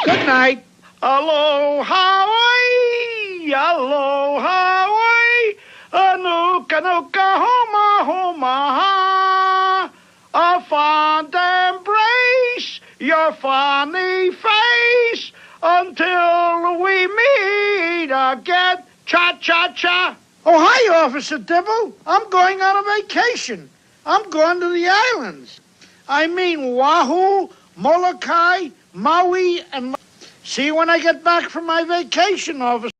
Good night. Aloha, aloha, anuka, nuka, homa, homa, ha. A fond embrace, your funny face, until we meet again. Cha-cha-cha. Oh, hi, Officer Dibble. I'm going on a vacation. I'm going to the islands. I mean Oahu, Molokai, Maui, and... See you when I get back from my vacation, Officer.